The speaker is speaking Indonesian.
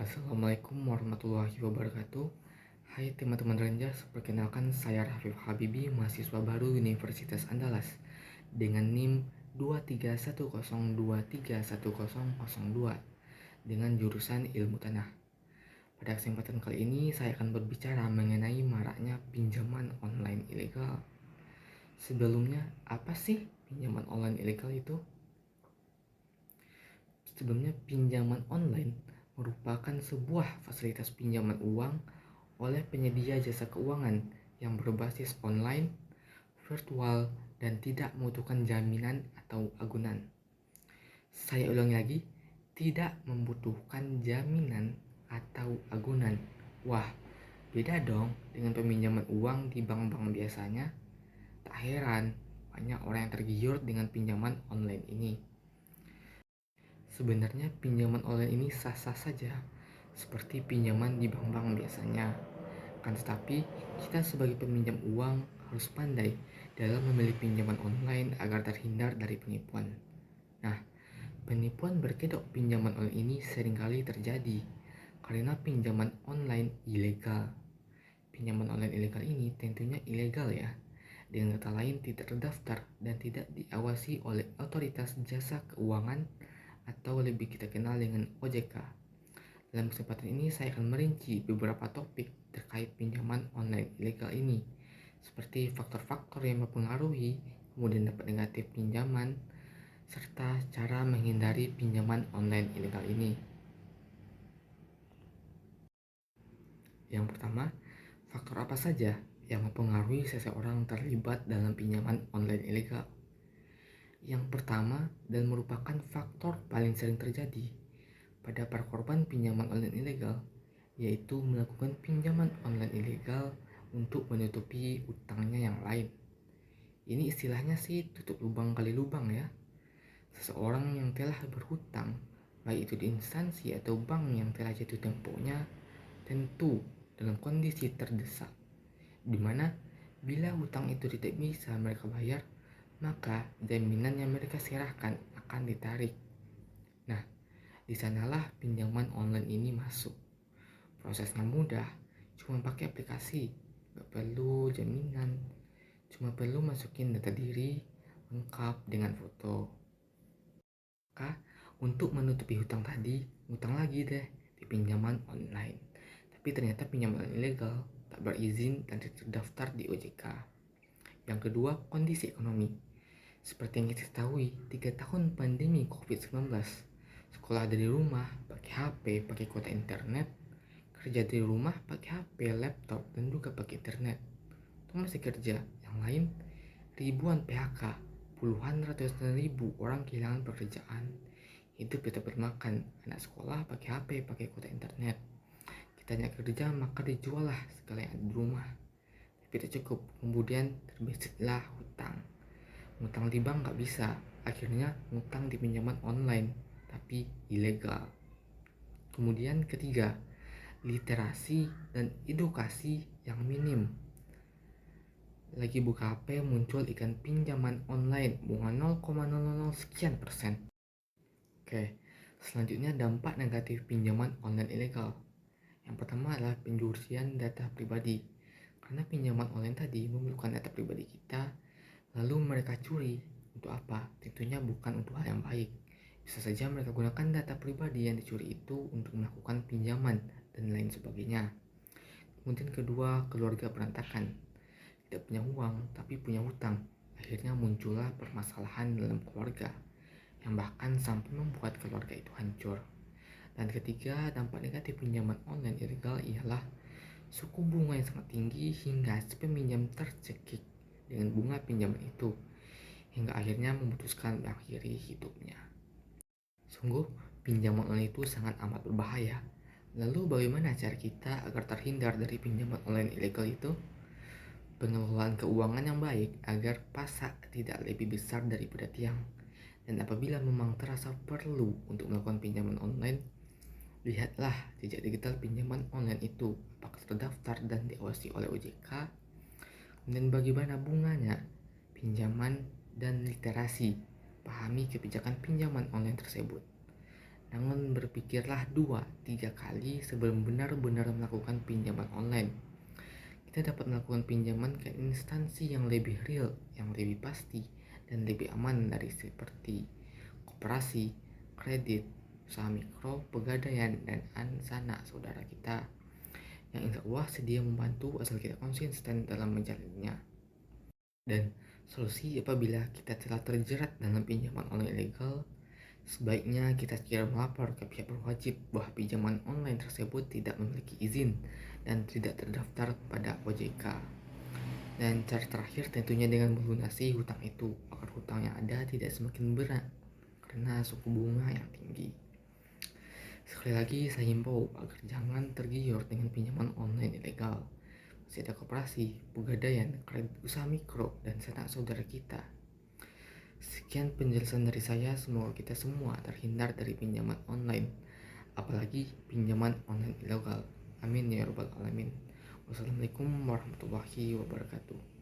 Assalamualaikum warahmatullahi wabarakatuh. Hai teman-teman Renjas, perkenalkan saya Rafif Habibi, mahasiswa baru Universitas Andalas dengan NIM 23102310002 dengan jurusan Ilmu Tanah. Pada kesempatan kali ini saya akan berbicara mengenai maraknya pinjaman online ilegal. Sebelumnya, apa sih pinjaman online ilegal itu? Sebelumnya, pinjaman online merupakan sebuah fasilitas pinjaman uang oleh penyedia jasa keuangan yang berbasis online, virtual, dan tidak membutuhkan jaminan atau agunan. Saya ulangi lagi, tidak membutuhkan jaminan atau agunan. Wah, beda dong dengan peminjaman uang di bank-bank biasanya. Tak heran, banyak orang yang tergiur dengan pinjaman online ini. Sebenarnya pinjaman online ini sah-sah saja, seperti pinjaman di bank-bank biasanya. Kan tetapi, kita sebagai peminjam uang harus pandai dalam memilih pinjaman online agar terhindar dari penipuan. Nah, penipuan berkedok pinjaman online ini seringkali terjadi karena pinjaman online ilegal. Pinjaman online ilegal ini tentunya ilegal ya, dengan kata lain tidak terdaftar dan tidak diawasi oleh otoritas jasa keuangan atau lebih kita kenal dengan OJK. Dalam kesempatan ini saya akan merinci beberapa topik terkait pinjaman online ilegal ini, seperti faktor-faktor yang mempengaruhi, kemudian dampak negatif pinjaman, serta cara menghindari pinjaman online ilegal ini. Yang pertama, faktor apa saja yang mempengaruhi seseorang terlibat dalam pinjaman online ilegal? Yang pertama, dan merupakan faktor paling sering terjadi pada para korban pinjaman online ilegal, yaitu melakukan pinjaman online ilegal untuk menutupi utangnya yang lain. Ini istilahnya sih tutup lubang kali lubang ya. Seseorang yang telah berhutang, baik itu di instansi atau bank yang telah jatuh temponya, tentu dalam kondisi terdesak, di mana bila hutang itu tidak bisa mereka bayar, maka jaminan yang mereka serahkan akan ditarik. Nah, di sanalah pinjaman online ini masuk. Prosesnya mudah, cuma pakai aplikasi, gak perlu jaminan, cuma perlu masukin data diri lengkap dengan foto. Maka untuk menutupi hutang tadi, hutang lagi deh di pinjaman online. Tapi ternyata pinjaman ilegal, tak berizin dan tidak terdaftar di OJK. Yang kedua, kondisi ekonomi. Seperti yang kita ketahui, 3 tahun pandemi COVID-19, sekolah dari rumah, pakai HP, pakai kuota internet, kerja dari rumah, pakai HP, laptop, dan juga pakai internet. Itu masih kerja. Yang lain, ribuan PHK, puluhan ratusan ribu orang kehilangan pekerjaan. Hidup tetap bermakan, anak sekolah pakai HP, pakai kuota internet. Kita hanya kerja, maka dijual lah segala yang ada di rumah. Tapi tidak cukup, kemudian terbesitlah hutang. Ngutang di bank gak bisa, akhirnya ngutang di pinjaman online, tapi ilegal. Kemudian ketiga, literasi dan edukasi yang minim. Lagi buka HP muncul iklan pinjaman online bunga 0,000 sekian persen. Oke, selanjutnya dampak negatif pinjaman online ilegal. Yang pertama adalah pencurian data pribadi. Karena pinjaman online tadi memerlukan data pribadi kita, lalu mereka curi. Untuk apa? Tentunya bukan untuk hal yang baik. Bisa saja mereka gunakan data pribadi yang dicuri itu untuk melakukan pinjaman dan lain sebagainya. Kemudian kedua, keluarga berantakan. Tidak punya uang tapi punya hutang. Akhirnya muncullah permasalahan dalam keluarga yang bahkan sampai membuat keluarga itu hancur. Dan ketiga, dampak negatif pinjaman online ilegal ialah suku bunga yang sangat tinggi hingga si peminjam tercekik dengan bunga pinjaman itu, hingga akhirnya memutuskan mengakhiri hidupnya. Sungguh, pinjaman online itu sangat amat berbahaya. Lalu bagaimana cara kita agar terhindar dari pinjaman online ilegal itu? Pengelolaan keuangan yang baik agar pasak tidak lebih besar daripada tiang. Dan apabila memang terasa perlu untuk melakukan pinjaman online, lihatlah jejak digital pinjaman online itu, apakah terdaftar dan diawasi oleh OJK, dan bagaimana bunganya, pinjaman, dan literasi. Pahami kebijakan pinjaman online tersebut. Namun berpikirlah 2-3 kali sebelum benar-benar melakukan pinjaman online. Kita dapat melakukan pinjaman ke instansi yang lebih real, yang lebih pasti, dan lebih aman dari seperti koperasi, kredit, usaha mikro, pegadaian, dan sanak saudara kita yang insya Allah sedia membantu asal kita konsisten dalam menjalannya. Dan solusi apabila kita telah terjerat dalam pinjaman online ilegal, sebaiknya kita segera melapor ke pihak berwajib bahwa pinjaman online tersebut tidak memiliki izin dan tidak terdaftar pada OJK. Dan cara terakhir tentunya dengan melunasi hutang itu agar hutang yang ada tidak semakin berat karena suku bunga yang tinggi. Sekali lagi saya himbau agar jangan tergiur dengan pinjaman online ilegal. Masih ada koperasi, pegadaian, kredit usaha mikro, dan sanak saudara kita. Sekian penjelasan dari saya, semoga kita semua terhindar dari pinjaman online, apalagi pinjaman online ilegal. Amin ya rabbal alamin. Wassalamualaikum warahmatullahi wabarakatuh.